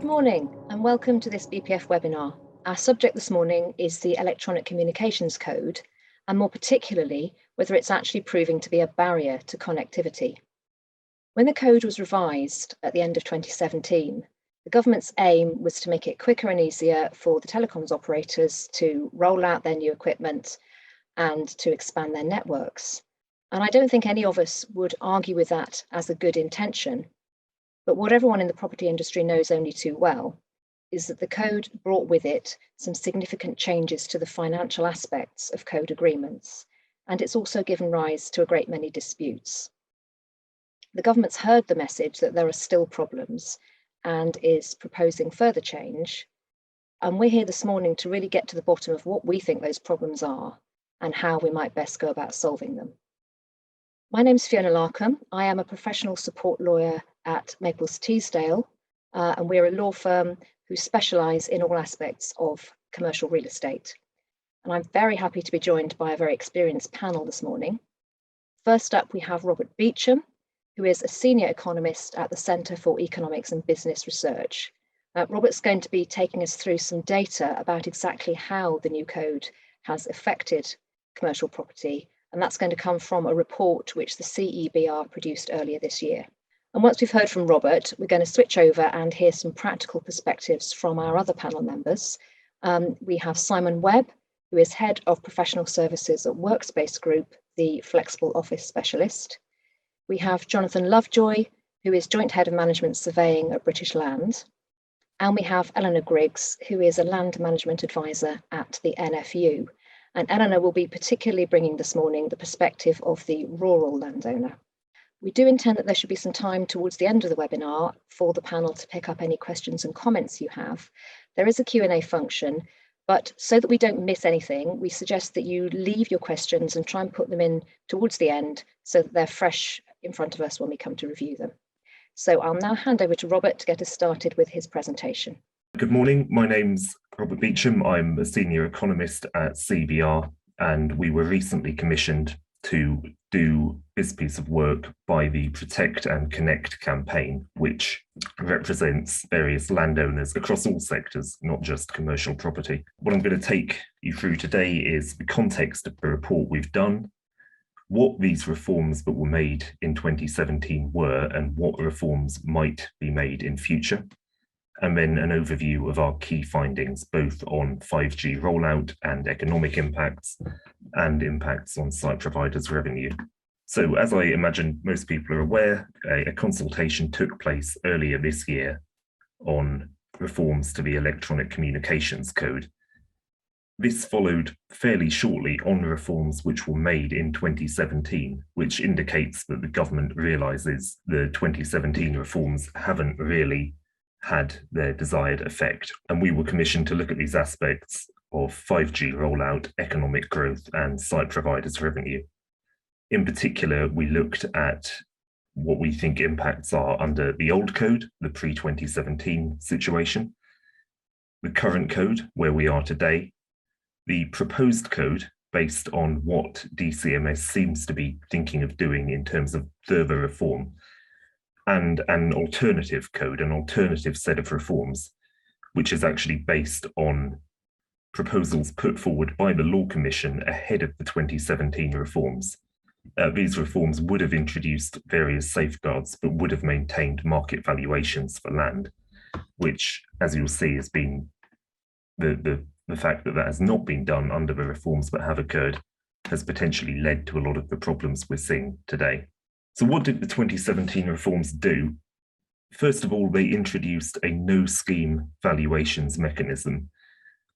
Good morning and welcome to this BPF webinar. Our subject this morning is the Electronic Communications Code, and more particularly, whether it's actually proving to be a barrier to connectivity. When the code was revised at the end of 2017, the government's aim was to make it quicker and easier for the telecoms operators to roll out their new equipment and to expand their networks. And I don't think any of us would argue with that as a good intention. But what everyone in the property industry knows only too well is that the code brought with it some significant changes to the financial aspects of code agreements, and it's also given rise to a great many disputes. The government's heard the message that there are still problems and is proposing further change, and we're here this morning to really get to the bottom of what we think those problems are and how we might best go about solving them. My name's Fiona Larkham. I am a professional support lawyer at Maples Teesdale, and we're a law firm who specialise in all aspects of commercial real estate. And I'm very happy to be joined by a very experienced panel this morning. First up, we have Robert Beecham, who is a senior economist at the Centre for Economics and Business Research. Robert's going to be taking us through some data about exactly how the new code has affected commercial property, and that's going to come from a report which the CEBR produced earlier this year. And once we've heard from Robert, we're going to switch over and hear some practical perspectives from our other panel members. We have Simon Webb, who is Head of Professional Services at Workspace Group, the flexible office specialist. We have Jonathan Lovejoy, who is Joint Head of Management Surveying at British Land. And we have Eleanor Griggs, who is a Land Management Advisor at the NFU. And Eleanor will be particularly bringing this morning the perspective of the rural landowner. We do intend that there should be some time towards the end of the webinar for the panel to pick up any questions and comments you have. There is a Q&A function, but so that we don't miss anything, we suggest that you leave your questions and try and put them in towards the end so that they're fresh in front of us when we come to review them. So I'll now hand over to Robert to get us started with his presentation. Good morning, my name's Robert Beecham. I'm a senior economist at CBR, and we were recently commissioned to do this piece of work by the Protect and Connect campaign, which represents various landowners across all sectors, not just commercial property. What I'm going to take you through today is the context of the report we've done, what these reforms that were made in 2017 were, and what reforms might be made in future, and then an overview of our key findings, both on 5G rollout and economic impacts, and impacts on site providers' revenue. So, as I imagine most people are aware, a consultation took place earlier this year on reforms to the Electronic Communications Code. This followed fairly shortly on reforms which were made in 2017, which indicates that the government realises the 2017 reforms haven't really had their desired effect. And we were commissioned to look at these aspects of 5G rollout, economic growth, and site providers' revenue. In particular, we looked at what we think impacts are under the old code, the pre-2017 situation, the current code, where we are today, the proposed code, based on what DCMS seems to be thinking of doing in terms of further reform, and an alternative code, an alternative set of reforms, which is actually based on proposals put forward by the Law Commission ahead of the 2017 reforms. These reforms would have introduced various safeguards, but would have maintained market valuations for land, which, as you'll see, has been the fact that that has not been done under the reforms that have occurred has potentially led to a lot of the problems we're seeing today. So what did the 2017 reforms do? First of all, they introduced a no-scheme valuations mechanism.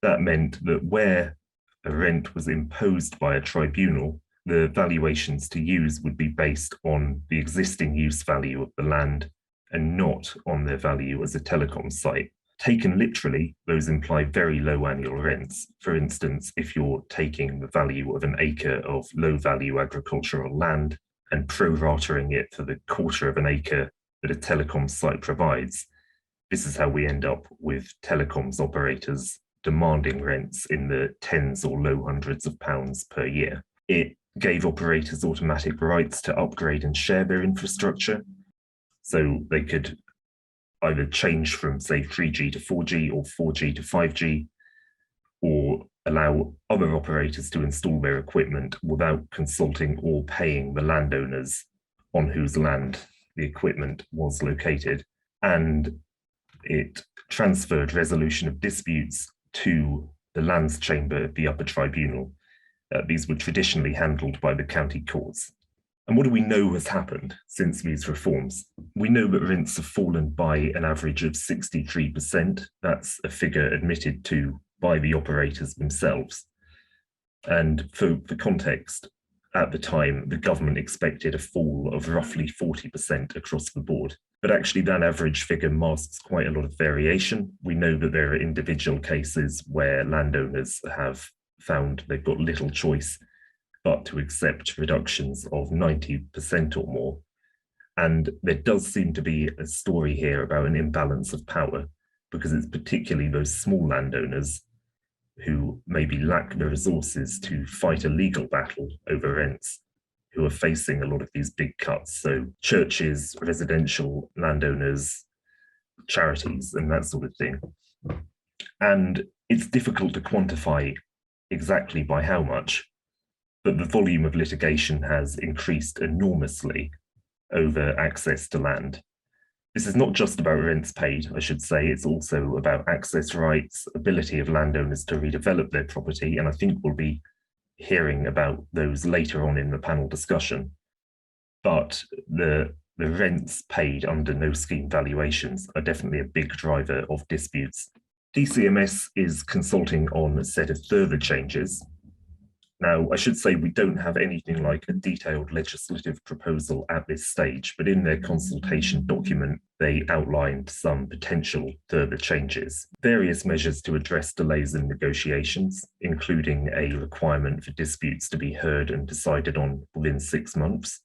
That meant that where a rent was imposed by a tribunal, the valuations to use would be based on the existing use value of the land and not on their value as a telecom site. Taken literally, those imply very low annual rents. For instance, if you're taking the value of an acre of low-value agricultural land and pro-ratering it for the quarter of an acre that a telecom site provides, this is how we end up with telecoms operators demanding rents in the tens or low hundreds of pounds per year. It gave operators automatic rights to upgrade and share their infrastructure, so they could either change from, say, 3G to 4G or 4G to 5G, or allow other operators to install their equipment without consulting or paying the landowners on whose land the equipment was located. And it transferred resolution of disputes to the Lands Chamber of the Upper Tribunal. These were traditionally handled by the county courts. And what do we know has happened since these reforms? We know that rents have fallen by an average of 63%. That's a figure admitted to by the operators themselves. And for context, at the time, the government expected a fall of roughly 40% across the board. But actually, that average figure masks quite a lot of variation. We know that there are individual cases where landowners have found they've got little choice but to accept reductions of 90% or more. And there does seem to be a story here about an imbalance of power, because it's particularly those small landowners who maybe lack the resources to fight a legal battle over rents who are facing a lot of these big cuts. So churches, residential landowners, charities, and that sort of thing. And it's difficult to quantify exactly by how much, but the volume of litigation has increased enormously over access to land. This is not just about rents paid, I should say, it's also about access rights, ability of landowners to redevelop their property, and I think we'll be hearing about those later on in the panel discussion. But the rents paid under no scheme valuations are definitely a big driver of disputes. DCMS is consulting on a set of further changes. Now, I should say we don't have anything like a detailed legislative proposal at this stage, but in their consultation document, they outlined some potential further changes. Various measures to address delays in negotiations, including a requirement for disputes to be heard and decided on within 6 months.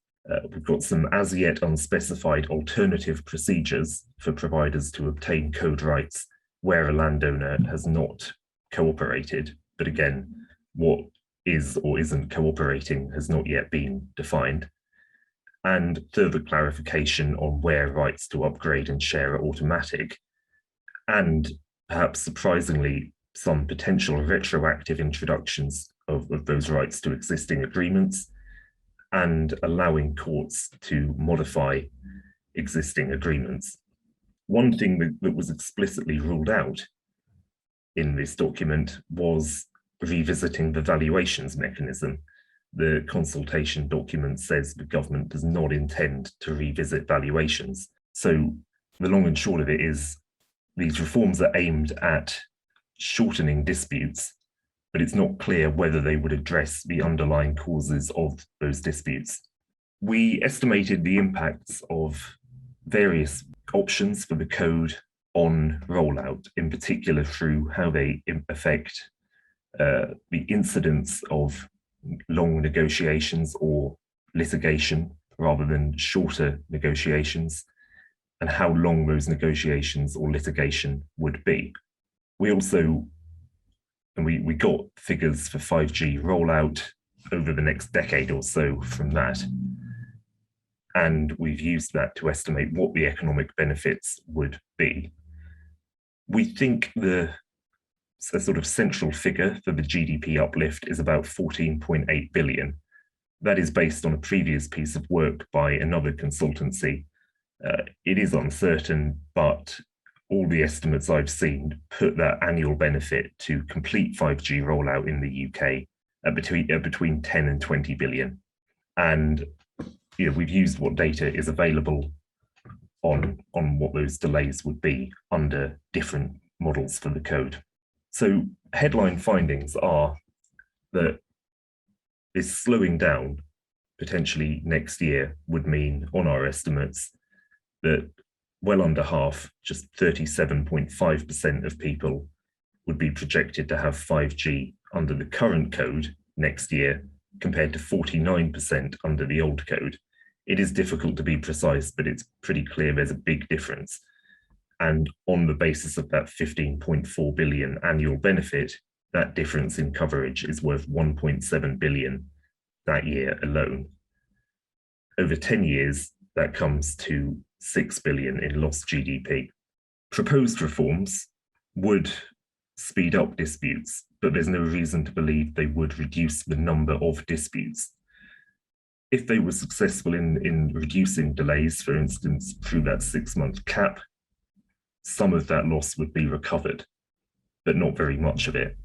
We've got some as yet unspecified alternative procedures for providers to obtain code rights where a landowner has not cooperated. But again, what is or isn't cooperating has not yet been defined. And further clarification on where rights to upgrade and share are automatic. And perhaps surprisingly, some potential retroactive introductions of those rights to existing agreements, and allowing courts to modify existing agreements. One thing that was explicitly ruled out in this document was revisiting the valuations mechanism. The consultation document says the government does not intend to revisit valuations. So the long and short of it is these reforms are aimed at shortening disputes, but it's not clear whether they would address the underlying causes of those disputes. We estimated the impacts of various options for the code on rollout, in particular through how they affect the incidence of long negotiations or litigation rather than shorter negotiations, and how long those negotiations or litigation would be. We also, and we got figures for 5G rollout over the next decade or so from that. And we've used that to estimate what the economic benefits would be. We think a sort of central figure for the GDP uplift is about 14.8 billion. That is based on a previous piece of work by another consultancy. It is uncertain, but all the estimates I've seen put that annual benefit to complete 5G rollout in the UK at between 10 and 20 billion. And we've used what data is available on what those delays would be under different models for the code. So headline findings are that this slowing down potentially next year would mean, on our estimates, that well under half, just 37.5% of people would be projected to have 5G under the current code next year, compared to 49% under the old code. It is difficult to be precise, but it's pretty clear there's a big difference. And on the basis of that 15.4 billion annual benefit, that difference in coverage is worth 1.7 billion that year alone. Over 10 years, that comes to 6 billion in lost GDP. Proposed reforms would speed up disputes, but there's no reason to believe they would reduce the number of disputes. If they were successful in reducing delays, for instance, through that 6-month cap, some of that loss would be recovered, but not very much of it.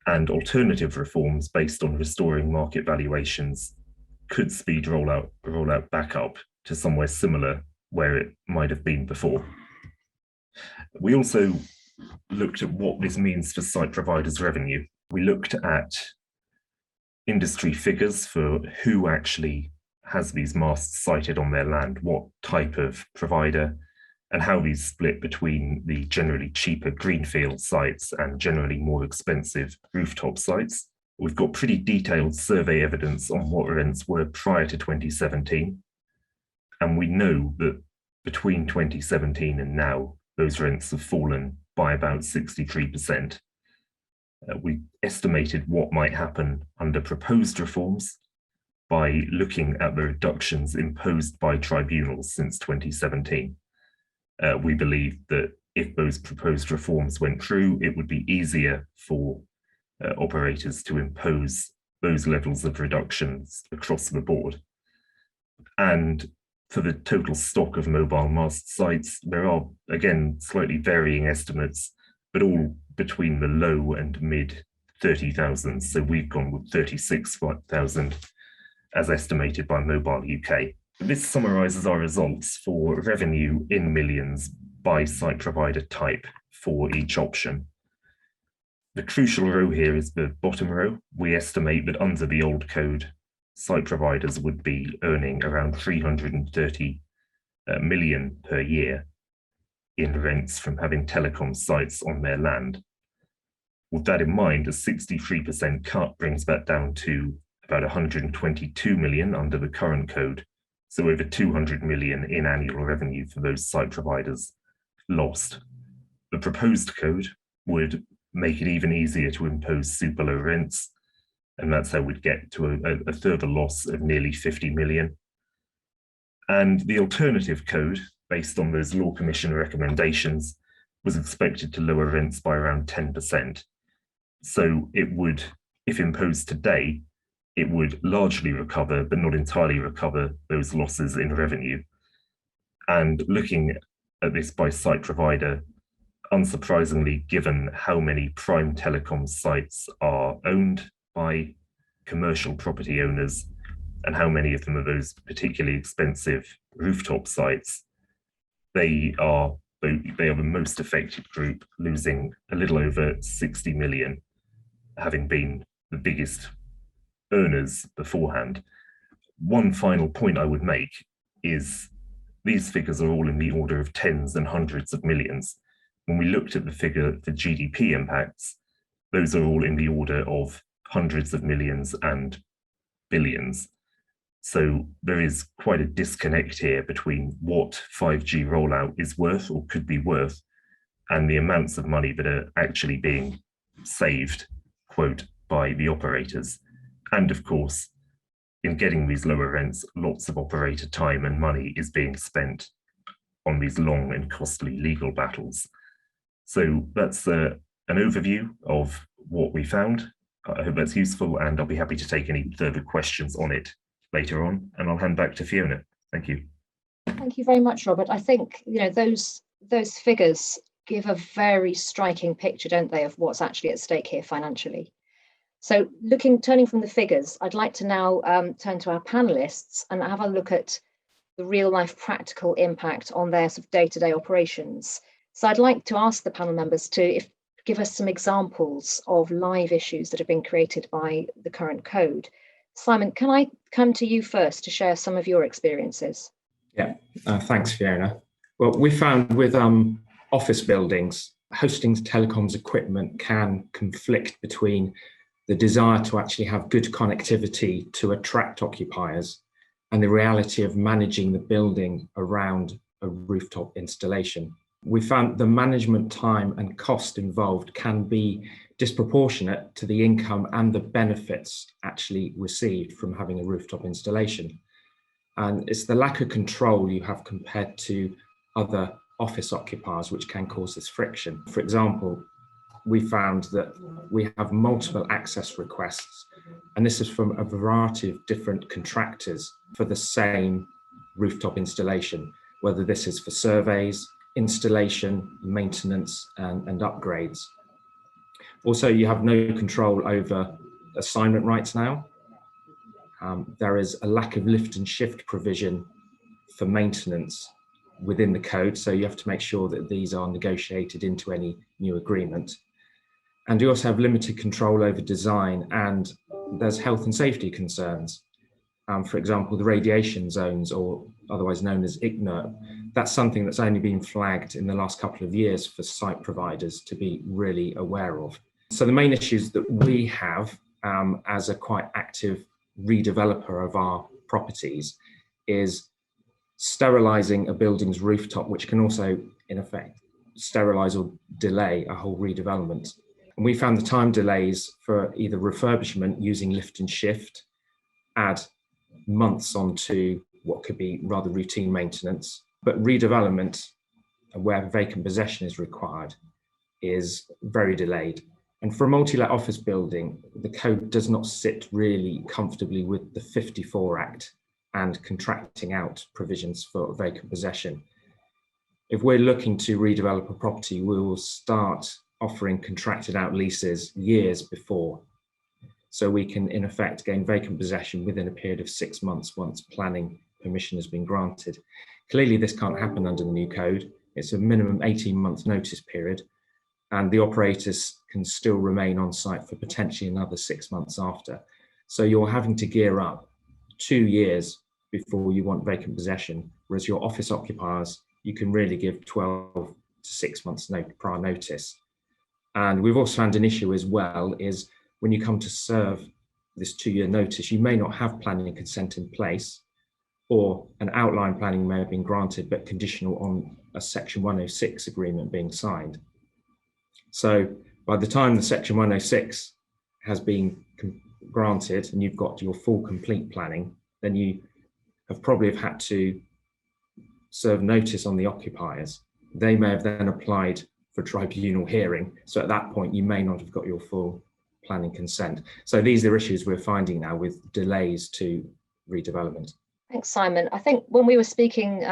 And alternative reforms based on restoring market valuations could speed rollout back up to somewhere similar where it might have been before. We also looked at what this means for site providers' revenue. We looked at industry figures for who actually has these masts sited on their land, what type of provider, and how these split between the generally cheaper greenfield sites and generally more expensive rooftop sites. We've got pretty detailed survey evidence on what rents were prior to 2017. And we know that between 2017 and now, those rents have fallen by about 63%. We estimated what might happen under proposed reforms by looking at the reductions imposed by tribunals since 2017. We believe that if those proposed reforms went through, it would be easier for operators to impose those levels of reductions across the board. And for the total stock of mobile mast sites, there are, again, slightly varying estimates, but all between the low and mid 30,000. So we've gone with 36,000 as estimated by Mobile UK. This summarises our results for revenue in millions by site provider type for each option. The crucial row here is the bottom row. We estimate that under the old code, site providers would be earning around 330 million per year in rents from having telecom sites on their land. With that in mind, a 63% cut brings that down to about 122 million under the current code. So over 200 million in annual revenue for those site providers lost. The proposed code would make it even easier to impose super low rents, and that's how we'd get to a further loss of nearly 50 million. And the alternative code, based on those Law Commission recommendations, was expected to lower rents by around 10%. So it would, if imposed today, it would largely recover, but not entirely recover those losses in revenue. And looking at this by site provider, unsurprisingly, given how many prime telecom sites are owned by commercial property owners and how many of them are those particularly expensive rooftop sites, they are the most affected group, losing a little over 60 million, having been the biggest earners beforehand. One final point I would make is these figures are all in the order of tens and hundreds of millions. When we looked at the figure for GDP impacts, those are all in the order of hundreds of millions and billions. So there is quite a disconnect here between what 5G rollout is worth or could be worth and the amounts of money that are actually being saved, quote, by the operators. And of course, in getting these lower rents, lots of operator time and money is being spent on these long and costly legal battles. So that's an overview of what we found. I hope that's useful, and I'll be happy to take any further questions on it later on, and I'll hand back to Fiona. Thank you. Thank you very much, Robert. I think those figures give a very striking picture, don't they, of what's actually at stake here financially. So turning from the figures, I'd like to now turn to our panelists and have a look at the real life practical impact on their sort of day-to-day operations. So I'd like to ask the panel members to give us some examples of live issues that have been created by the current code. Simon, can I come to you first to share some of your experiences? Yeah, thanks, Fiona. Well, we found with office buildings, hosting telecoms equipment can conflict between the desire to actually have good connectivity to attract occupiers and the reality of managing the building around a rooftop installation. We found the management time and cost involved can be disproportionate to the income and the benefits actually received from having a rooftop installation. And it's the lack of control you have compared to other office occupiers, which can cause this friction. For example, we found that we have multiple access requests, and this is from a variety of different contractors for the same rooftop installation, whether this is for surveys, installation, maintenance, and upgrades. Also, you have no control over assignment rights now. There is a lack of lift and shift provision for maintenance within the code, so you have to make sure that these are negotiated into any new agreement. And you also have limited control over design, and there's health and safety concerns. For example, the radiation zones, or otherwise known as IGNERP, that's something that's only been flagged in the last couple of years for site providers to be really aware of. So the main issues that we have as a quite active redeveloper of our properties is sterilising a building's rooftop, which can also, in effect, sterilise or delay a whole redevelopment. And we found the time delays for either refurbishment using lift and shift add months onto what could be rather routine maintenance, but redevelopment, where vacant possession is required, is very delayed. And for a multi-let office building, the code does not sit really comfortably with the 54 Act and contracting out provisions for vacant possession. If we're looking to redevelop a property, we will start offering contracted out leases years before. So we can, in effect, gain vacant possession within a period of 6 months once planning permission has been granted. Clearly, this can't happen under the new code. It's a minimum 18-month notice period, and the operators can still remain on site for potentially another 6 months after. So you're having to gear up 2 years before you want vacant possession, whereas your office occupiers, you can really give 12 to 6 months prior notice. And we've also found an issue as well is when you come to serve this 2-year notice, you may not have planning and consent in place, or an outline planning may have been granted, but conditional on a Section 106 agreement being signed. So by the time the Section 106 has been granted and you've got your full complete planning, then you have probably had to serve notice on the occupiers. They may have then applied for tribunal hearing. So at that point, you may not have got your full planning consent. So these are issues we're finding now with delays to redevelopment. Thanks, Simon. I think when we were speaking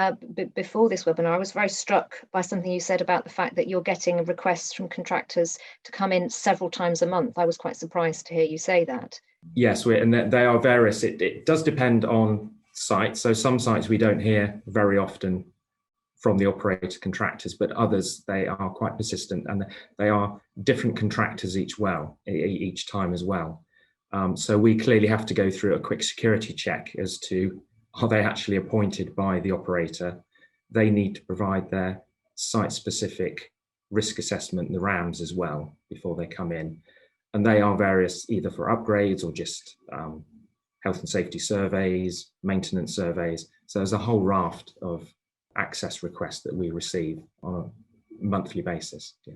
before this webinar, I was very struck by something you said about the fact that you're getting requests from contractors to come in several times a month. I was quite surprised to hear you say that. Yes, and they are various. It does depend on sites. So some sites we don't hear very often from the operator contractors, but others, they are quite persistent, and they are different contractors each time as well. So we clearly have to go through a quick security check as to, are they actually appointed by the operator? They need to provide their site-specific risk assessment, the RAMs as well, before they come in. And they are various, either for upgrades or just health and safety surveys, maintenance surveys. So there's a whole raft of access requests that we receive on a monthly basis. Yeah.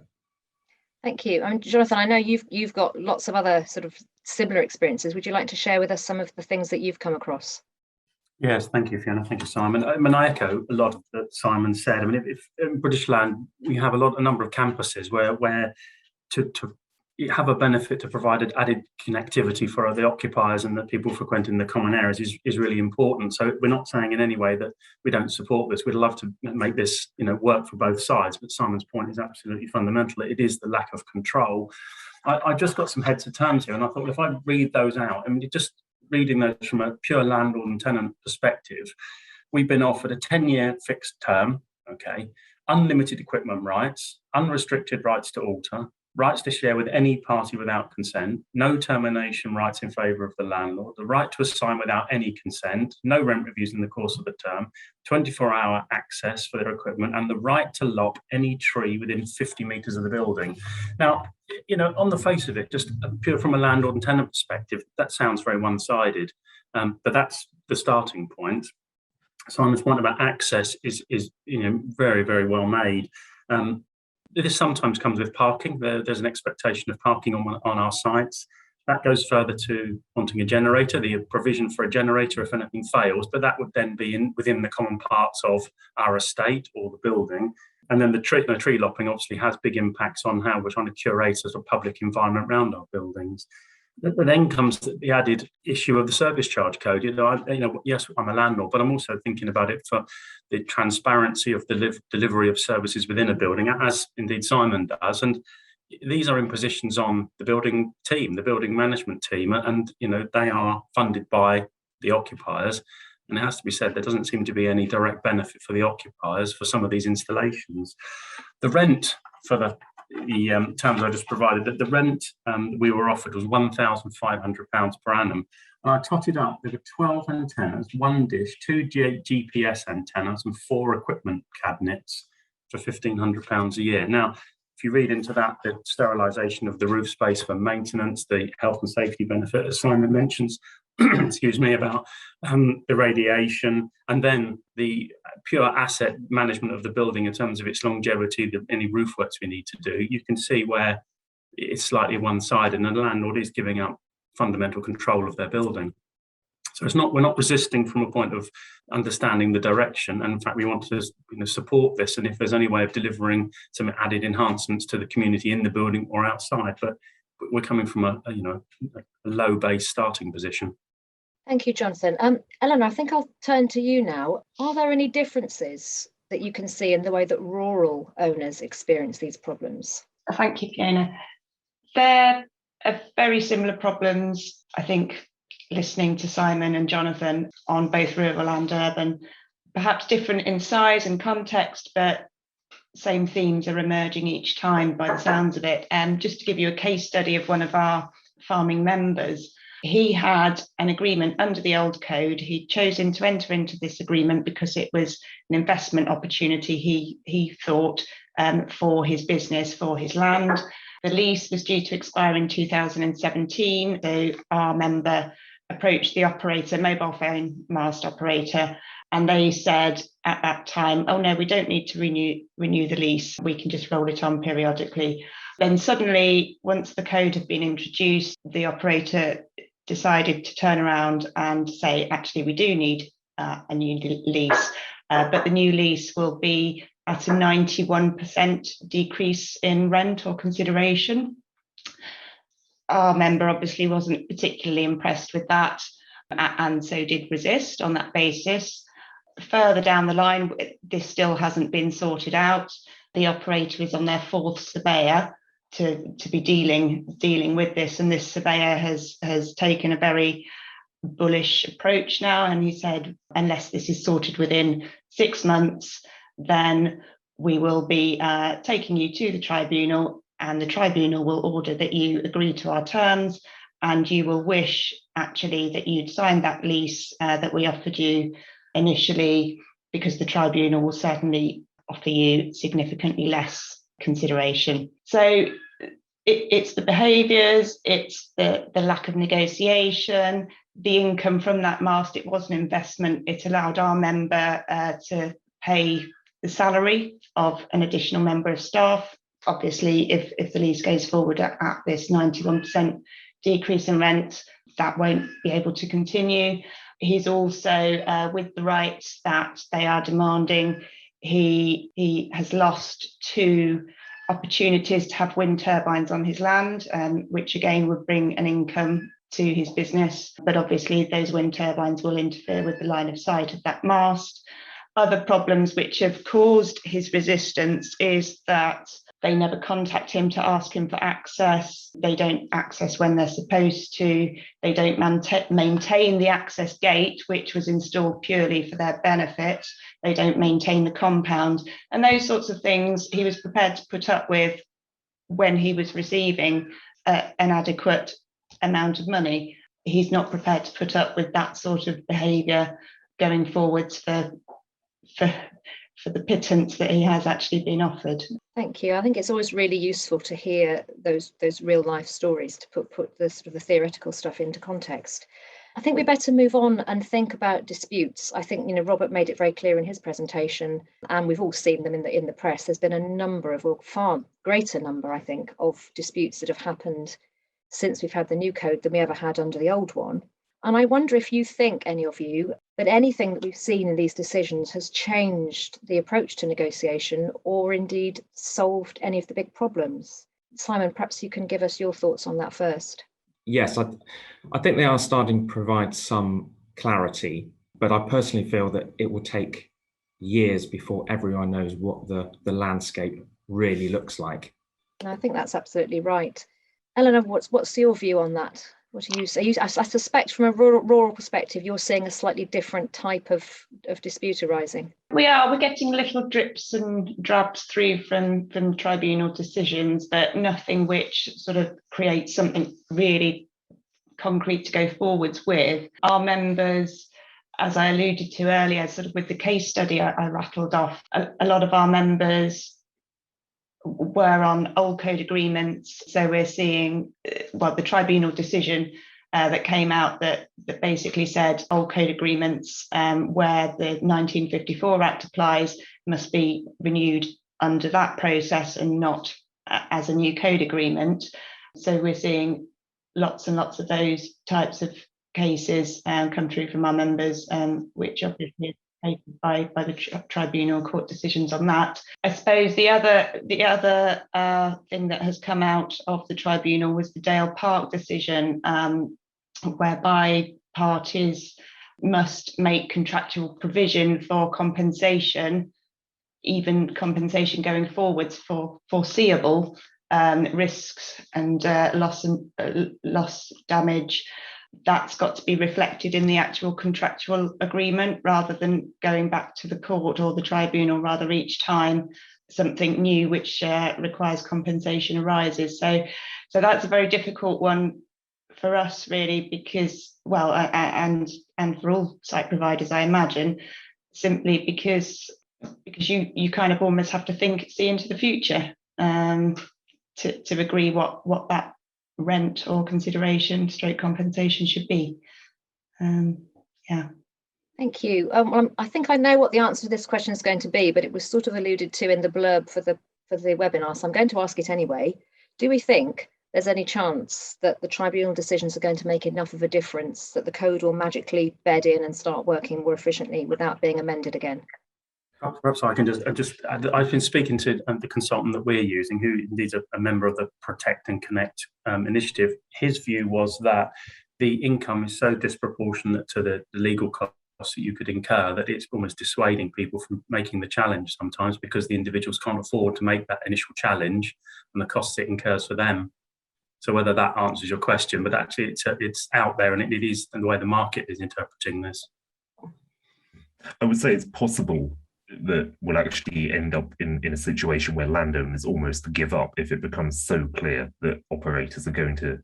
Thank you. Jonathan, I know you've got lots of other sort of similar experiences. Would you like to share with us some of the things that you've come across? Yes, thank you, Fiona. Thank you, Simon. I echo a lot of that Simon said. I mean, if in British land, we have a number of campuses where to have a benefit to provide added connectivity for the occupiers and the people frequenting the common areas is really important. So we're not saying in any way that we don't support this. We'd love to make this, work for both sides. But Simon's point is absolutely fundamental. It is the lack of control. I just got some heads of terms here, and I thought, well, if I read those out, I mean, just reading those from a pure landlord and tenant perspective, we've been offered a 10-year fixed term, okay, unlimited equipment rights, unrestricted rights to alter, rights to share with any party without consent, no termination rights in favour of the landlord, the right to assign without any consent, no rent reviews in the course of the term, 24-hour access for their equipment, and the right to lock any tree within 50 metres of the building. Now, on the face of it, just pure from a landlord and tenant perspective, that sounds very one-sided, but that's the starting point. Simon's point about access is very, very well made. This sometimes comes with parking. There's an expectation of parking on our sites. That goes further to wanting a generator, the provision for a generator if anything fails, but that would then be within the common parts of our estate or the building. And then the tree lopping obviously has big impacts on how we're trying to curate a sort of public environment around our buildings. But then comes the added issue of the service charge code. Yes, I'm a landlord, but I'm also thinking about it for the transparency of the delivery of services within a building, as indeed Simon does. And these are impositions on the building team, the building management team, and they are funded by the occupiers. And it has to be said, there doesn't seem to be any direct benefit for the occupiers for some of these installations. The rent for the terms I just provided, the rent we were offered was £1,500 per annum. And I totted up, there were 12 antennas, 1 dish, 2 GPS antennas, and 4 equipment cabinets for £1,500 a year. Now, if you read into that, the sterilisation of the roof space for maintenance, the health and safety benefit, as Simon mentions, excuse me, about the radiation, and then the pure asset management of the building in terms of its longevity, any roof works we need to do, you can see where it's slightly one-sided and the landlord is giving up fundamental control of their building. So we're not resisting from a point of understanding the direction, and in fact we want to support this, and if there's any way of delivering some added enhancements to the community in the building or outside, but we're coming from a low base starting position. Thank you, Jonathan. Eleanor, I think I'll turn to you now. Are there any differences that you can see in the way that rural owners experience these problems? Thank you, Fiona. There are very similar problems, I think, listening to Simon and Jonathan on both rural and urban, perhaps different in size and context, but same themes are emerging each time by the sounds of it. Just to give you a case study of one of our farming members, he had an agreement under the old code. He'd chosen to enter into this agreement because it was an investment opportunity, he thought, for his business, for his land. The lease was due to expire in 2017, so our member approached the operator, mobile phone mast operator, and they said at that time, oh no, we don't need to renew the lease, we can just roll it on periodically. Then suddenly, once the code had been introduced, the operator decided to turn around and say, actually, we do need a new lease, but the new lease will be at a 91% decrease in rent or consideration. Our member obviously wasn't particularly impressed with that, and so did resist on that basis. Further down the line, this still hasn't been sorted out. The operator is on their 4th surveyor to be dealing with this, and this surveyor has taken a very bullish approach now, and he said, unless this is sorted within 6 months, then we will be taking you to the tribunal, and the tribunal will order that you agree to our terms, and you will wish actually that you'd signed that lease that we offered you initially, because the tribunal will certainly offer you significantly less consideration. So it's the behaviours, it's the lack of negotiation, the income from that mast. It was an investment. It allowed our member to pay the salary of an additional member of staff. Obviously, if the lease goes forward at this 91% decrease in rent, that won't be able to continue. He's also, with the rights that they are demanding, he has lost 2 opportunities to have wind turbines on his land, which again would bring an income to his business. But obviously those wind turbines will interfere with the line of sight of that mast. Other problems which have caused his resistance is that they never contact him to ask him for access. They don't access when they're supposed to. They don't maintain the access gate, which was installed purely for their benefit. They don't maintain the compound. And those sorts of things he was prepared to put up with when he was receiving an adequate amount of money. He's not prepared to put up with that sort of behaviour going forwards for the pittance that he has actually been offered. Thank you. I think it's always really useful to hear those real life stories to put the sort of the theoretical stuff into context. I think we better move on and think about disputes. I think Robert made it very clear in his presentation, and we've all seen them in the press. There's been a number of, far greater number, I think, of disputes that have happened since we've had the new code than we ever had under the old one. And I wonder if you think, any of you, that anything that we've seen in these decisions has changed the approach to negotiation or indeed solved any of the big problems. Simon, perhaps you can give us your thoughts on that first. Yes, I think they are starting to provide some clarity, but I personally feel that it will take years before everyone knows what the landscape really looks like. And I think that's absolutely right. Eleanor, what's your view on that? What do you say? I suspect from a rural perspective, you're seeing a slightly different type of dispute arising. We're getting little drips and drabs through from tribunal decisions, but nothing which sort of creates something really concrete to go forwards with. Our members, as I alluded to earlier, sort of with the case study I rattled off, a lot of our members were on old code agreements. So we're seeing, the tribunal decision that came out that basically said old code agreements where the 1954 Act applies must be renewed under that process and not as a new code agreement. So we're seeing lots and lots of those types of cases come through from our members, which obviously is taken by the tribunal court decisions on that. I suppose the other thing that has come out of the tribunal was the Dale Park decision, whereby parties must make contractual provision for compensation, even compensation going forwards for foreseeable risks and loss damage. That's got to be reflected in the actual contractual agreement rather than going back to the court or the tribunal rather each time something new which requires compensation arises. So that's a very difficult one for us really, because and for all site providers I imagine, simply because you kind of almost have to see into the future to agree what that rent or consideration / compensation should be. Thank you. I think I know what the answer to this question is going to be, but it was sort of alluded to in the blurb for the webinar, so I'm going to ask it anyway. Do we think there's any chance that the tribunal decisions are going to make enough of a difference that the code will magically bed in and start working more efficiently without being amended again? Perhaps I can just add that I've been speaking to the consultant that we're using, who indeed is a member of the Protect and Connect initiative. His view was that the income is so disproportionate to the legal costs that you could incur that it's almost dissuading people from making the challenge sometimes, because the individuals can't afford to make that initial challenge and the costs it incurs for them. So whether that answers your question, but actually it's out there, and it is the way the market is interpreting this. I would say it's possible that we'll actually end up in a situation where landowners almost give up if it becomes so clear that operators are going to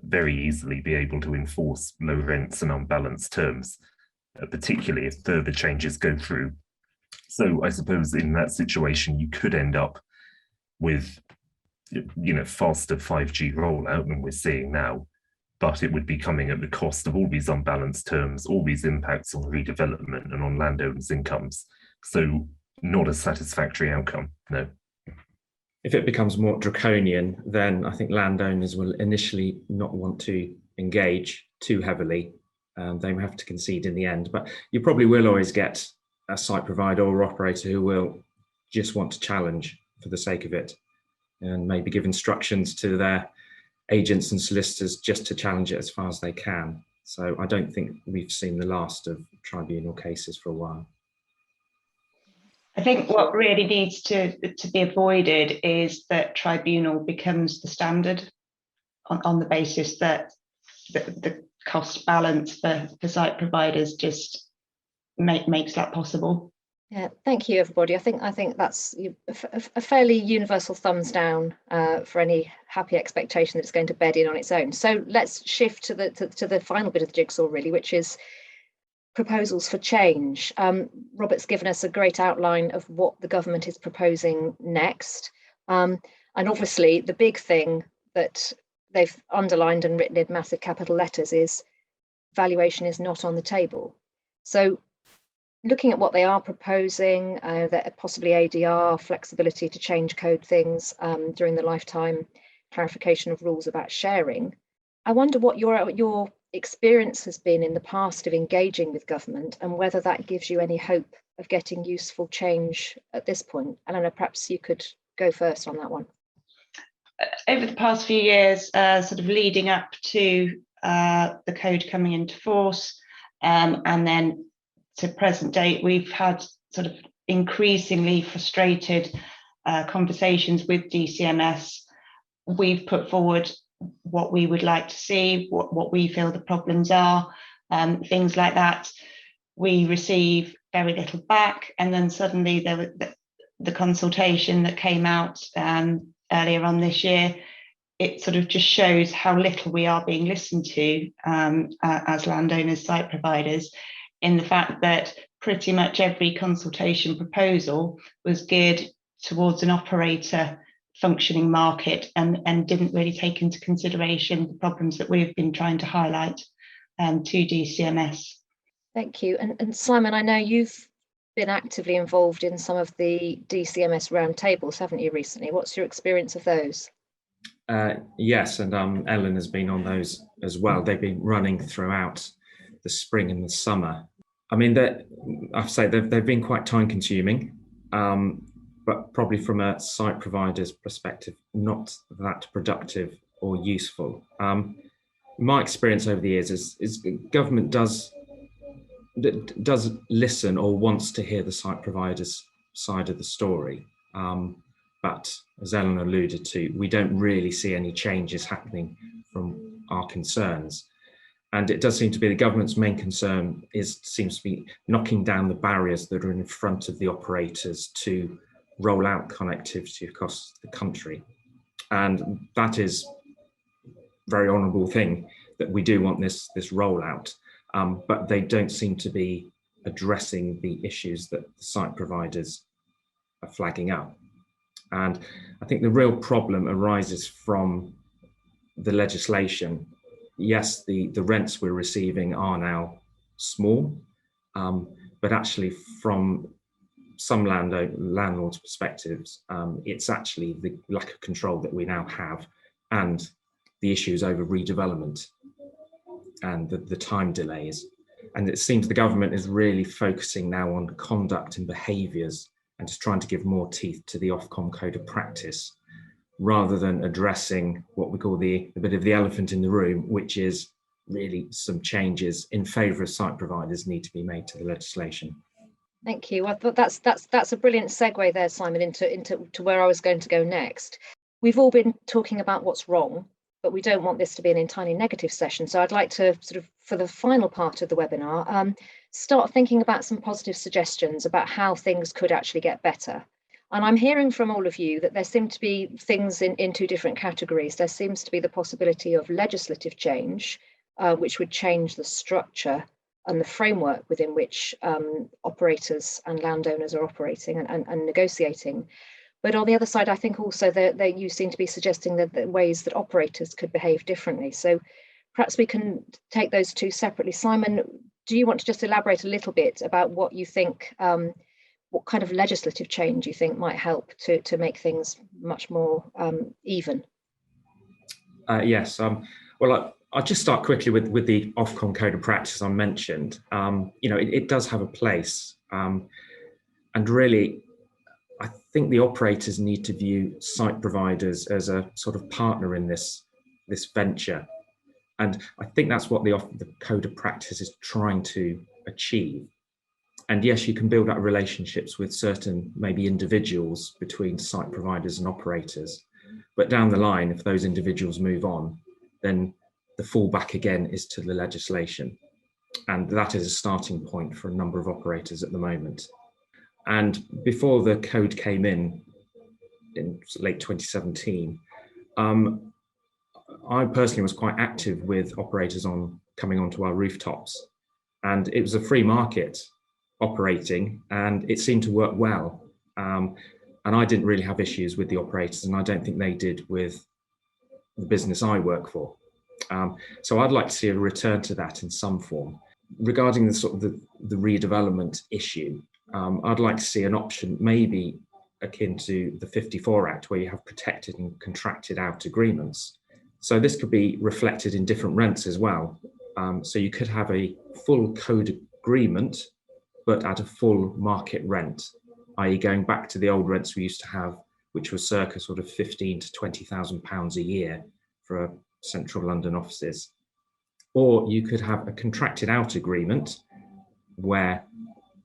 very easily be able to enforce low rents and unbalanced terms, particularly if further changes go through. So I suppose in that situation, you could end up with faster 5G rollout than we're seeing now, but it would be coming at the cost of all these unbalanced terms, all these impacts on redevelopment and on landowners' incomes. So not a satisfactory outcome, no. If it becomes more draconian, then I think landowners will initially not want to engage too heavily. They will have to concede in the end, but you probably will always get a site provider or operator who will just want to challenge for the sake of it, and maybe give instructions to their agents and solicitors just to challenge it as far as they can. So I don't think we've seen the last of tribunal cases for a while. I think what really needs to be avoided is that tribunal becomes the standard on the basis that the cost balance for site providers just makes that possible. Yeah, thank you, everybody. I think that's a fairly universal thumbs down for any happy expectation that it's going to bed in on its own. So let's shift to the final bit of the jigsaw, really, which is proposals for change. Robert's given us a great outline of what the government is proposing next. And obviously, the big thing that they've underlined and written in massive capital letters is valuation is not on the table. So looking at what they are proposing, that possibly ADR, flexibility to change code things during the lifetime, clarification of rules about sharing, I wonder what your experience has been in the past of engaging with government, and whether that gives you any hope of getting useful change at this point. Eleanor, perhaps you could go first on that one. Over the past few years, sort of leading up to the code coming into force, and then to present date, we've had sort of increasingly frustrated conversations with DCMS. We've put forward what we would like to see, what we feel the problems are, things like that. We receive very little back, and then suddenly there was the consultation that came out earlier on this year. It sort of just shows how little we are being listened to as landowners, site providers, in the fact that pretty much every consultation proposal was geared towards an operator functioning market, and didn't really take into consideration the problems that we've been trying to highlight to DCMS. Thank you. And Simon, I know you've been actively involved in some of the DCMS roundtables, haven't you, recently? What's your experience of those? Yes, and Ellen has been on those as well. They've been running throughout the spring and the summer. I mean, I have to say they've been quite time consuming, but probably from a site provider's perspective, not that productive or useful. My experience over the years is government does listen or wants to hear the site provider's side of the story. But as Ellen alluded to, we don't really see any changes happening from our concerns. And it does seem to be the government's main concern seems to be knocking down the barriers that are in front of the operators to roll out connectivity across the country. And that is a very honourable thing, that we do want this rollout, but they don't seem to be addressing the issues that the site providers are flagging up. And I think the real problem arises from the legislation. Yes, the rents we're receiving are now small, but actually from some landlords' perspectives, it's actually the lack of control that we now have, and the issues over redevelopment and the time delays. And it seems the government is really focusing now on conduct and behaviours, and just trying to give more teeth to the Ofcom code of practice, rather than addressing what we call the bit of the elephant in the room, which is really some changes in favour of site providers need to be made to the legislation. Thank you. I thought that's a brilliant segue there, Simon, into where I was going to go next. We've all been talking about what's wrong, but we don't want this to be an entirely negative session. So I'd like to sort of, for the final part of the webinar, start thinking about some positive suggestions about how things could actually get better. And I'm hearing from all of you that there seem to be things in two different categories. There seems to be the possibility of legislative change, which would change the structure and the framework within which operators and landowners are operating and negotiating. But on the other side, I think also that you seem to be suggesting that the ways that operators could behave differently. So perhaps we can take those two separately. Simon, do you want to just elaborate a little bit about what you think, what kind of legislative change you think might help to make things much more even? Yes. Well, I'll just start quickly with the Ofcom code of practice I mentioned. It does have a place, and really, I think the operators need to view site providers as a sort of partner in this venture, and I think that's what the code of practice is trying to achieve. And yes, you can build up relationships with certain maybe individuals between site providers and operators, but down the line, if those individuals move on, then the fallback again is to the legislation. And that is a starting point for a number of operators at the moment. And before the code came in late 2017, I personally was quite active with operators on coming onto our rooftops. And it was a free market operating, and it seemed to work well. And I didn't really have issues with the operators, and I don't think they did with the business I work for. So I'd like to see a return to that in some form. Regarding the sort of the redevelopment issue, I'd like to see an option maybe akin to the 54 Act, where you have protected and contracted out agreements. So this could be reflected in different rents as well. So you could have a full code agreement, but at a full market rent, i.e. going back to the old rents we used to have, which was circa sort of £15,000 to £20,000 a year for central London offices. Or you could have a contracted out agreement where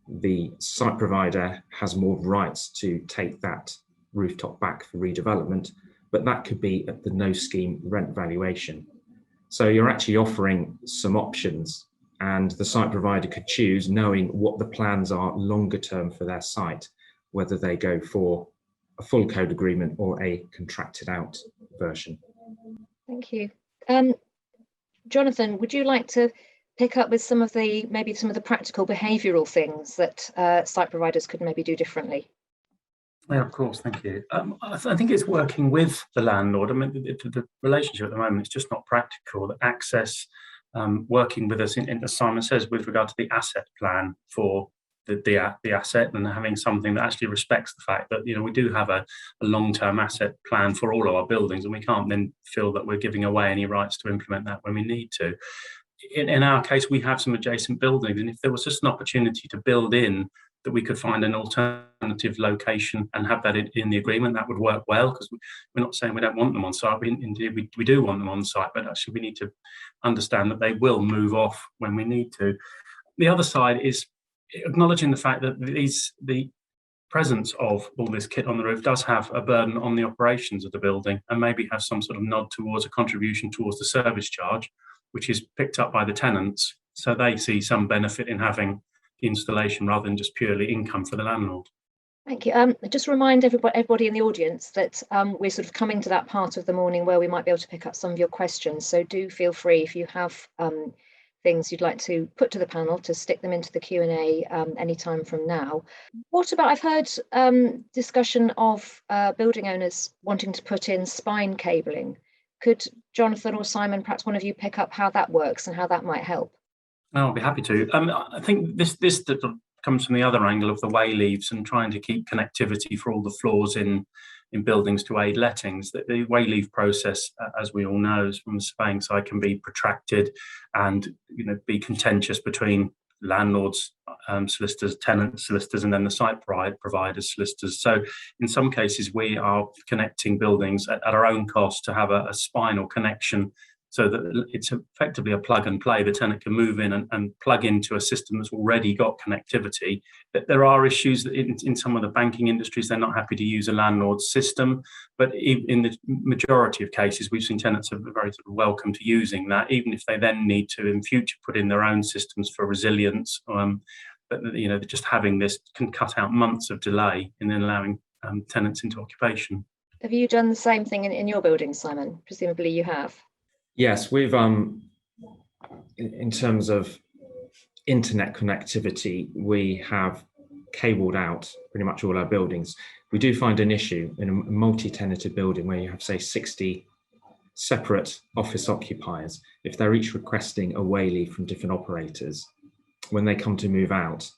the site provider has more rights to take that rooftop back for redevelopment, but that could be at the no scheme rent valuation. So you're actually offering some options, and the site provider could choose, knowing what the plans are longer term for their site, whether they go for a full code agreement or a contracted out version. Thank you. Jonathan, would you like to pick up with maybe some of the practical behavioural things that site providers could maybe do differently? Yeah, of course, thank you. I think it's working with the landlord. I mean, the relationship at the moment is just not practical. The access, working with us, as Simon says, with regard to the asset plan for the asset, and having something that actually respects the fact that, you know, we do have a long-term asset plan for all of our buildings, and we can't then feel that we're giving away any rights to implement that when we need to. In our case, we have some adjacent buildings, and if there was just an opportunity to build in that we could find an alternative location and have that in the agreement, that would work well, because we're not saying we don't want them on site. Indeed, we do want them on site, but actually we need to understand that they will move off when we need to. The other side is acknowledging the fact that the presence of all this kit on the roof does have a burden on the operations of the building, and maybe have some sort of nod towards a contribution towards the service charge, which is picked up by the tenants, so they see some benefit in having the installation rather than just purely income for the landlord. Thank you. Just remind everybody in the audience that we're sort of coming to that part of the morning where we might be able to pick up some of your questions. So do feel free, if you have things you'd like to put to the panel, to stick them into the Q&A anytime from now. What about, I've heard discussion of building owners wanting to put in spine cabling. Could Jonathan or Simon, perhaps one of you, pick up how that works and how that might help? I'll be happy to. I think this comes from the other angle of the way leaves and trying to keep connectivity for all the floors in buildings to aid lettings. The way leave process, as we all know, from the surveying side, can be protracted and, you know, be contentious between landlords, solicitors, tenants, solicitors, and then the site providers, solicitors. So in some cases, we are connecting buildings at our own cost to have a spinal connection, so that it's effectively a plug and play. The tenant can move in and plug into a system that's already got connectivity. But there are issues that in some of the banking industries, they're not happy to use a landlord's system. But in the majority of cases, we've seen tenants are very sort of welcome to using that, even if they then need to in future put in their own systems for resilience. But, you know, just having this can cut out months of delay in then allowing tenants into occupation. Have you done the same thing in your building, Simon? Presumably you have. Yes, we've, in terms of internet connectivity, we have cabled out pretty much all our buildings. We do find an issue in a multi-tenanted building where you have, say, 60 separate office occupiers. If they're each requesting a way leave from different operators, when they come to move out,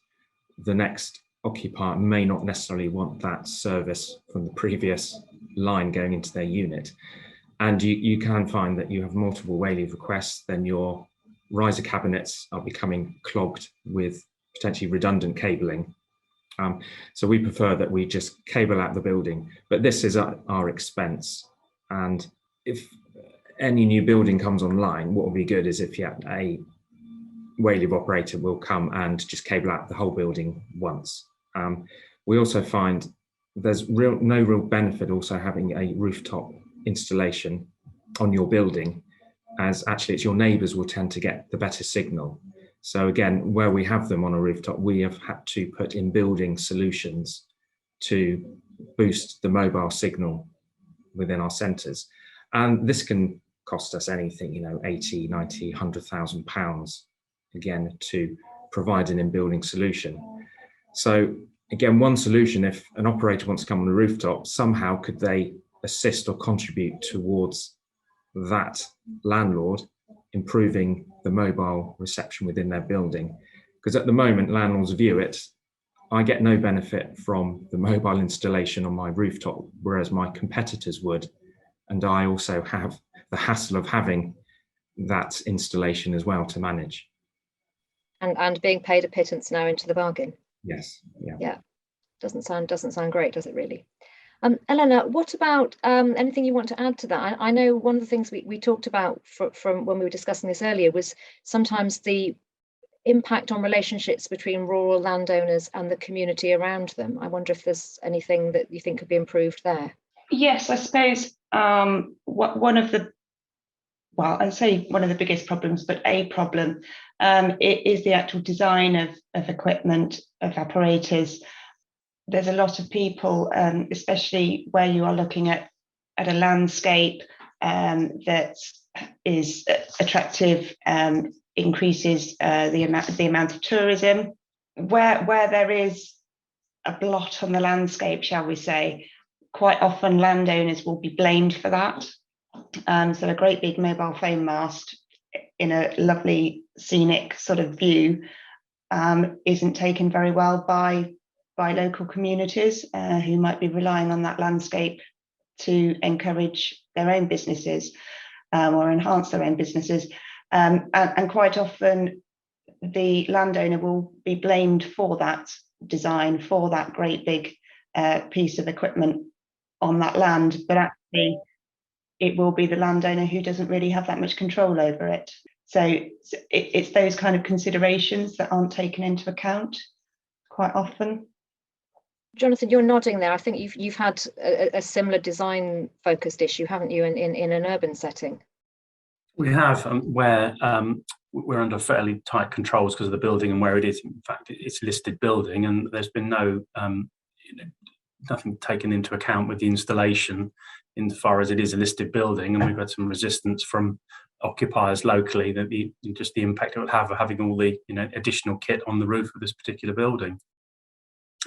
the next occupier may not necessarily want that service from the previous line going into their unit. And you can find that you have multiple way leave requests, then your riser cabinets are becoming clogged with potentially redundant cabling. So we prefer that we just cable out the building, but this is at our expense. And if any new building comes online, what would be good is if you have a way leave operator will come and just cable out the whole building once. We also find there's no real benefit also having a rooftop installation on your building, as actually it's your neighbours will tend to get the better signal. So again, where we have them on a rooftop, we have had to put in building solutions to boost the mobile signal within our centres. And this can cost us anything, you know, 80, 90, £100,000 again to provide an in-building solution. So again, one solution, if an operator wants to come on the rooftop, somehow could they assist or contribute towards that landlord improving the mobile reception within their building? Because at the moment, landlords view it, I get no benefit from the mobile installation on my rooftop, whereas my competitors would. And I also have the hassle of having that installation as well to manage. And being paid a pittance now into the bargain. Yes. Yeah. Doesn't sound great, does it really? Eleanor, what about anything you want to add to that? I know one of the things we talked about from when we were discussing this earlier was sometimes the impact on relationships between rural landowners and the community around them. I wonder if there's anything that you think could be improved there. Yes, I suppose one of the, well, I'd say one of the biggest problems, but a problem, it is the actual design of equipment, of apparatus. There's a lot of people, especially where you are looking at a landscape that is attractive, increases the amount of tourism. Where there is a blot on the landscape, shall we say, quite often landowners will be blamed for that. So a great big mobile phone mast in a lovely scenic sort of view isn't taken very well by local communities who might be relying on that landscape to encourage their own businesses or enhance their own businesses. And quite often the landowner will be blamed for that design, for that great big piece of equipment on that land, but actually it will be the landowner who doesn't really have that much control over it. So it's those kind of considerations that aren't taken into account quite often. Jonathan, you're nodding there. I think you've had a similar design focused issue, haven't you, in an urban setting? We have, where we're under fairly tight controls because of the building and where it is. In fact, it's a listed building, and there's been nothing taken into account with the installation insofar as it is a listed building, and we've had some resistance from occupiers locally that the impact it would have of having all the additional kit on the roof of this particular building.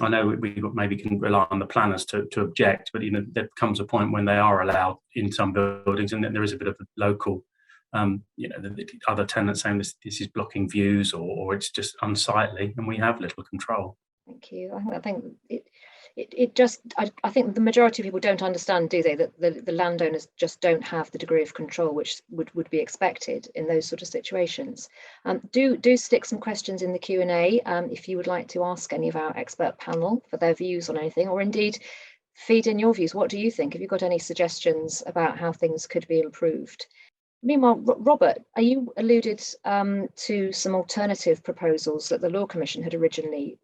I know we maybe can rely on the planners to object, but there comes a point when they are allowed in some buildings, and then there is a bit of a local, the other tenants saying this is blocking views or it's just unsightly, and we have little control. Thank you. I think I think the majority of people don't understand, do they, that the landowners just don't have the degree of control which would be expected in those sort of situations. Do stick some questions in the Q&A if you would like to ask any of our expert panel for their views on anything, or indeed feed in your views. What do you think? Have you got any suggestions about how things could be improved? Meanwhile, Robert, you alluded to some alternative proposals that the Law Commission had originally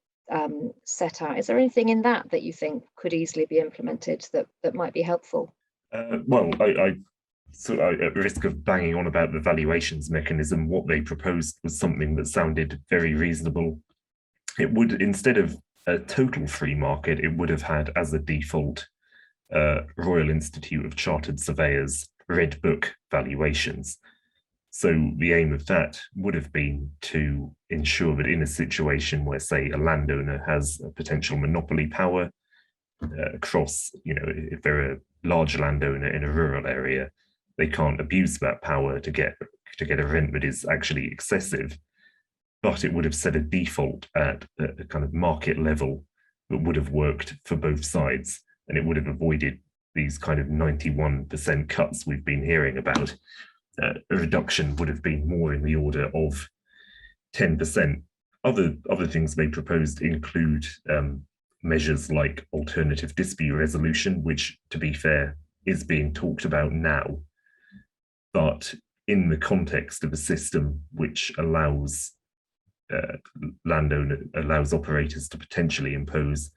set out. Is there anything in that you think could easily be implemented that might be helpful? Well, I at risk of banging on about the valuations mechanism, what they proposed was something that sounded very reasonable. It would, instead of a total free market, it would have had as a default Royal Institute of Chartered Surveyors Red Book valuations. So the aim of that would have been to ensure that in a situation where, say, a landowner has a potential monopoly power across, if they're a large landowner in a rural area, they can't abuse that power to get a rent that is actually excessive. But it would have set a default at a kind of market level that would have worked for both sides, and it would have avoided these kind of 91% cuts we've been hearing about. A reduction would have been more in the order of 10%. Other things they proposed include measures like alternative dispute resolution, which, to be fair, is being talked about now, but in the context of a system which allows operators to potentially impose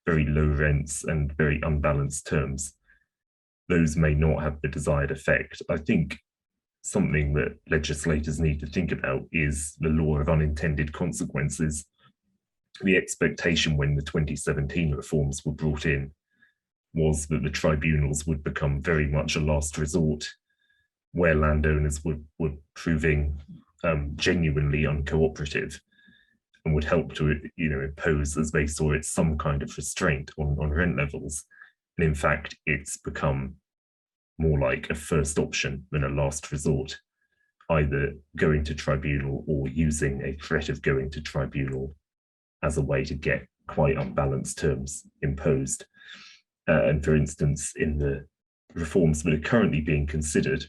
very low rents and very unbalanced terms, those may not have the desired effect. I think something that legislators need to think about is the law of unintended consequences. The expectation when the 2017 reforms were brought in was that the tribunals would become very much a last resort, where landowners were proving genuinely uncooperative and would help to impose, as they saw it, some kind of restraint on rent levels. And in fact, it's become more like a first option than a last resort, either going to tribunal or using a threat of going to tribunal as a way to get quite unbalanced terms imposed. And for instance, in the reforms that are currently being considered,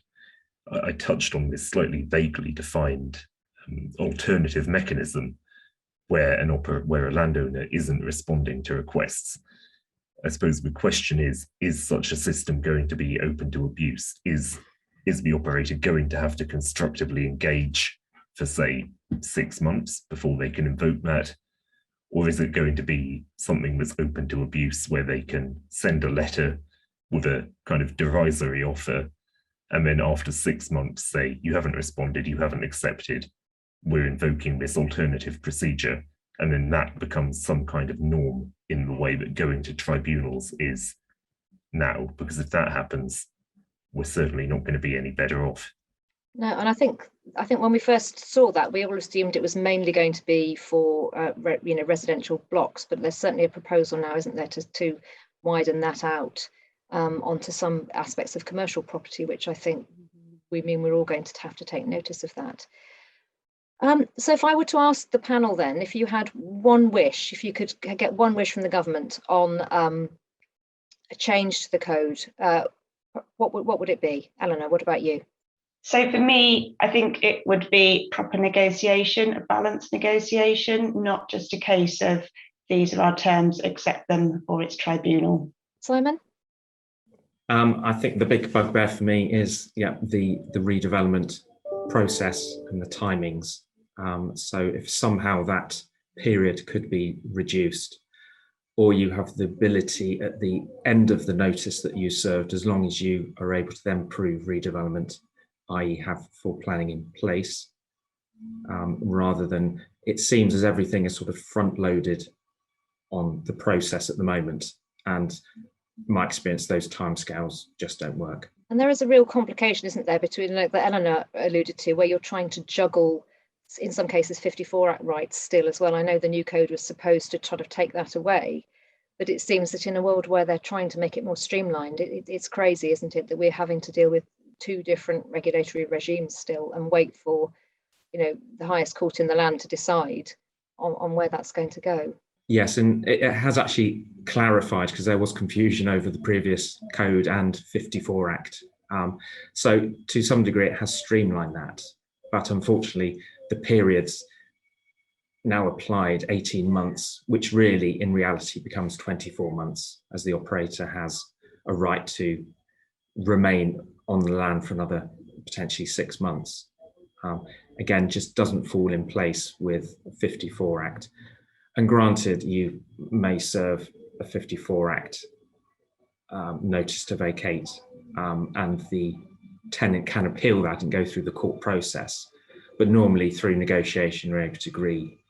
I touched on this slightly vaguely defined alternative mechanism where a landowner isn't responding to requests. I suppose the question is such a system going to be open to abuse? Is the operator going to have to constructively engage for, say, 6 months before they can invoke that? Or is it going to be something that's open to abuse where they can send a letter with a kind of derisory offer, and then after 6 months say, you haven't responded, you haven't accepted, we're invoking this alternative procedure, and then that becomes some kind of norm in the way that going to tribunals is now? Because if that happens, we're certainly not going to be any better off. No, and I think when we first saw that, we all assumed it was mainly going to be for residential blocks, but there's certainly a proposal now, isn't there, to widen that out onto some aspects of commercial property, which I think we're all going to have to take notice of that. So if I were to ask the panel then, if you had one wish, if you could get one wish from the government on a change to the code, what would it be? Eleanor, what about you? So for me, I think it would be proper negotiation, a balanced negotiation, not just a case of these are our terms, accept them, or it's tribunal. Simon? I think the big bugbear for me is the redevelopment process and the timings. So if somehow that period could be reduced, or you have the ability at the end of the notice that you served, as long as you are able to then prove redevelopment, i.e. have full planning in place, rather than it seems as everything is sort of front loaded on the process at the moment. And my experience, those timescales just don't work. And there is a real complication, isn't there, between, like that Eleanor alluded to, where you're trying to juggle, in some cases, 54 Act rights still as well. I know the new code was supposed to try to take that away, but it seems that in a world where they're trying to make it more streamlined, it's crazy, isn't it, that we're having to deal with two different regulatory regimes still and wait for, the highest court in the land to decide on where that's going to go. Yes, and it has actually clarified, because there was confusion over the previous code and 54 Act. So to some degree, it has streamlined that. But unfortunately, the periods now applied 18 months, which really in reality becomes 24 months, as the operator has a right to remain on the land for another potentially 6 months. Again, just doesn't fall in place with 54 Act. And granted, you may serve a 54 Act notice to vacate, and the tenant can appeal that and go through the court process. But normally through negotiation, we're able to agree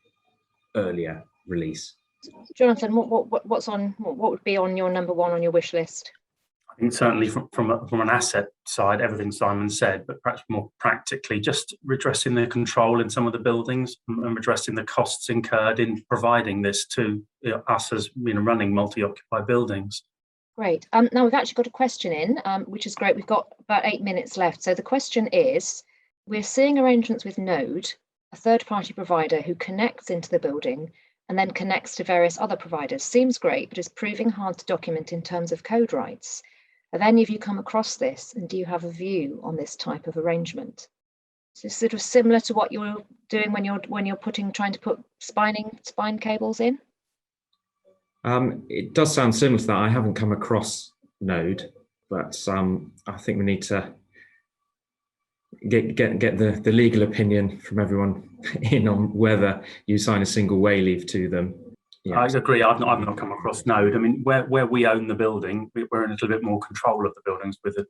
earlier release. Jonathan, what would be on your number one on your wish list? I think certainly from an asset side, everything Simon said, but perhaps more practically, just redressing the control in some of the buildings and redressing the costs incurred in providing this to us as running multi-occupied buildings. Great. Now we've actually got a question in, which is great. We've got about 8 minutes left. So the question is, we're seeing arrangements with Node, a third-party provider who connects into the building and then connects to various other providers. Seems great, but is proving hard to document in terms of code rights. Have any of you come across this, and do you have a view on this type of arrangement? So it's sort of similar to what you're doing when you're trying to put spine cables in. It does sound similar to that. I haven't come across Node, but I think we need to get the legal opinion from everyone in on whether you sign a single way leave to them. Yeah. I agree. I've not come across Node. I mean, where we own the building, we're in a little bit more control of the buildings with it.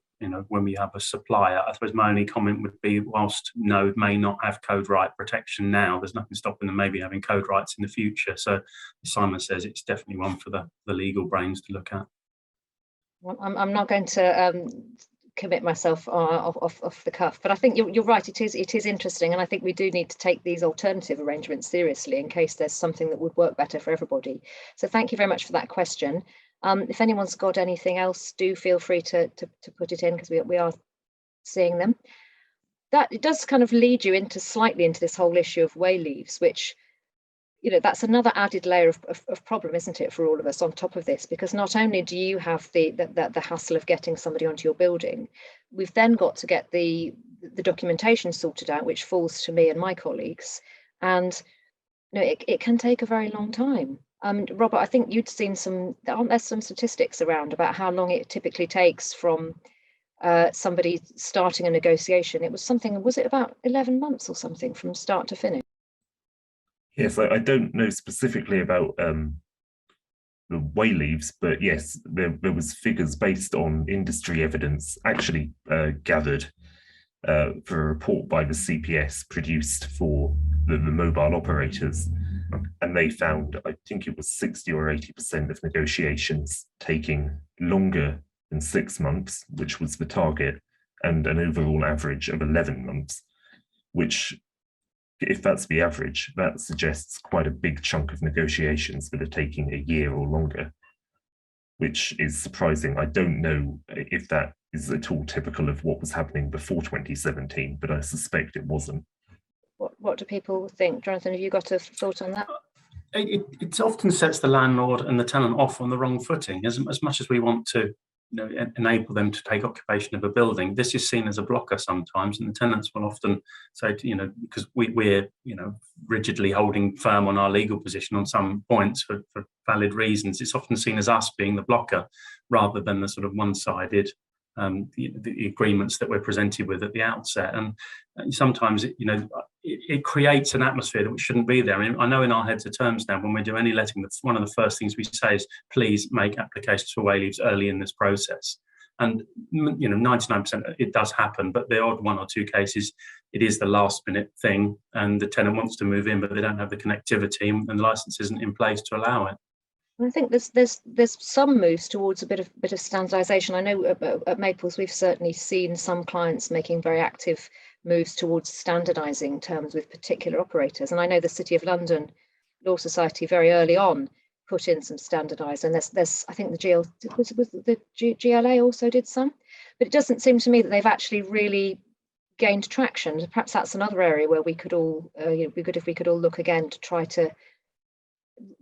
When we have a supplier. I suppose my only comment would be, whilst Node may not have code right protection now, there's nothing stopping them maybe having code rights in the future. So, as Simon says, it's definitely one for the legal brains to look at. Well, I'm not going to commit myself off the cuff, but I think you're right. It is interesting, and I think we do need to take these alternative arrangements seriously in case there's something that would work better for everybody. So thank you very much for that question. If anyone's got anything else, do feel free to put it in, because we are seeing them. That it does kind of lead you slightly into this whole issue of way leaves, which that's another added layer of problem, isn't it, for all of us on top of this? Because not only do you have the hassle of getting somebody onto your building, we've then got to get the documentation sorted out, which falls to me and my colleagues, and it can take a very long time. Robert, I think you'd seen aren't there some statistics around about how long it typically takes from somebody starting a negotiation? It was it about 11 months or something from start to finish? Yes, I don't know specifically about the way leaves, but yes, there was figures based on industry evidence actually gathered for a report by the CPS produced for the mobile operators. And they found, I think it was 60 or 80% of negotiations taking longer than 6 months, which was the target, and an overall average of 11 months, which, if that's the average, that suggests quite a big chunk of negotiations that are taking a year or longer, which is surprising. I don't know if that is at all typical of what was happening before 2017, but I suspect it wasn't. What do people think? Jonathan, have you got a thought on that? It often sets the landlord and the tenant off on the wrong footing. As much as we want to enable them to take occupation of a building, this is seen as a blocker sometimes, and the tenants will often say, because we're rigidly holding firm on our legal position on some points for valid reasons, it's often seen as us being the blocker rather than the sort of one-sided the agreements that we're presented with at the outset. And sometimes it creates an atmosphere that shouldn't be there. I mean, I know in our heads of terms now, when we do any letting, that's one of the first things we say is, please make applications for way leaves early in this process. And 99% it does happen, but the odd one or two cases, it is the last minute thing, and the tenant wants to move in, but they don't have the connectivity, and the license isn't in place to allow it. I think there's some moves towards a bit of standardization. I know at Maples we've certainly seen some clients making very active moves towards standardizing terms with particular operators, and I know the City of London Law Society very early on put in some standardized, and there's I think the GLA also did some, but it doesn't seem to me that they've actually really gained traction. Perhaps that's another area where we could all be good if we could all look again to try to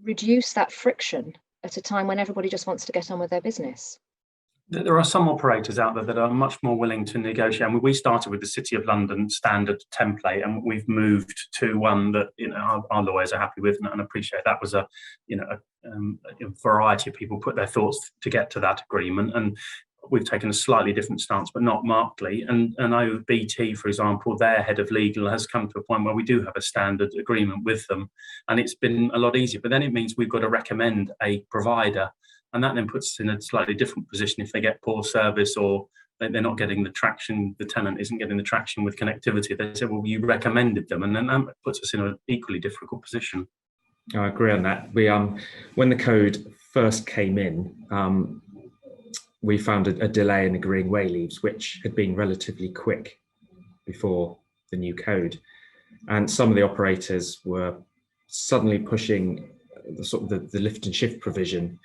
reduce that friction at a time when everybody just wants to get on with their business. There are some operators out there that are much more willing to negotiate. And we started with the City of London standard template, and we've moved to one that our lawyers are happy with and appreciate. That was a variety of people put their thoughts to get to that agreement, and we've taken a slightly different stance, but not markedly. And BT, for example, their head of legal has come to a point where we do have a standard agreement with them, and it's been a lot easier. But then it means we've got to recommend a provider, and that then puts us in a slightly different position if they get poor service or they're not getting the traction, the tenant isn't getting the traction with connectivity. They say, well, you recommended them, and then that puts us in an equally difficult position. I agree on that. We when the code first came in, we found a delay in agreeing way leaves, which had been relatively quick before the new code. And some of the operators were suddenly pushing the lift and shift provision,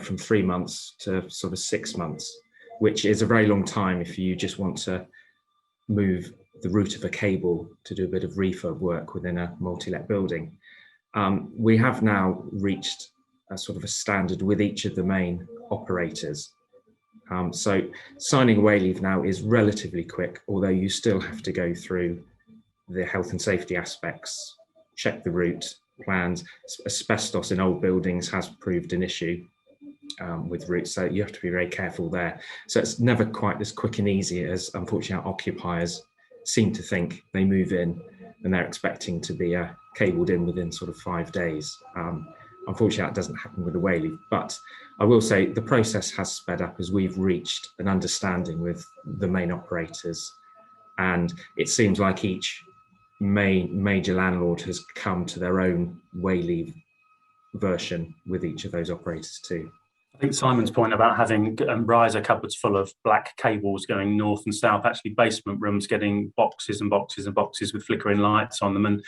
from 3 months to sort of 6 months, which is a very long time if you just want to move the route of a cable to do a bit of refurb work within a multi-let building. We have now reached a sort of a standard with each of the main operators. So signing a way leave now is relatively quick, although you still have to go through the health and safety aspects, check the route, plans. Asbestos in old buildings has proved an issue with routes, so you have to be very careful there. So it's never quite as quick and easy as, unfortunately, our occupiers seem to think. They move in and they're expecting to be cabled in within sort of 5 days. Unfortunately, that doesn't happen with the way leave, but I will say the process has sped up as we've reached an understanding with the main operators, and it seems like each major landlord has come to their own way leave version with each of those operators too. I think Simon's point about having riser cupboards full of black cables going north and south, actually basement rooms getting boxes and boxes and boxes with flickering lights on them, and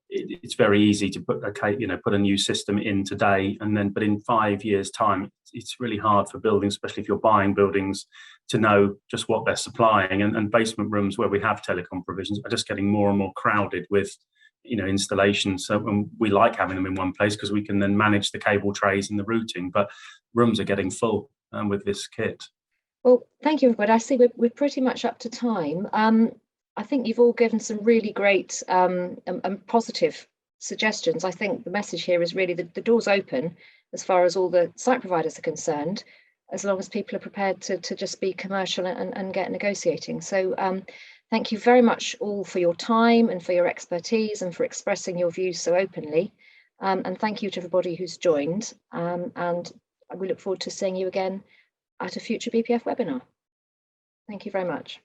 it's very easy to put a new system in today, but in 5 years' time, it's really hard for buildings, especially if you're buying buildings, to know just what they're supplying. And basement rooms where we have telecom provisions are just getting more and more crowded with installations. So we like having them in one place because we can then manage the cable trays and the routing. But rooms are getting full with this kit. Well, thank you, everybody. I see we're pretty much up to time. I think you've all given some really great and positive suggestions. I think the message here is really the door's open as far as all the site providers are concerned, as long as people are prepared to just be commercial and get negotiating. So thank you very much all for your time and for your expertise and for expressing your views so openly. And thank you to everybody who's joined. And we look forward to seeing you again at a future BPF webinar. Thank you very much.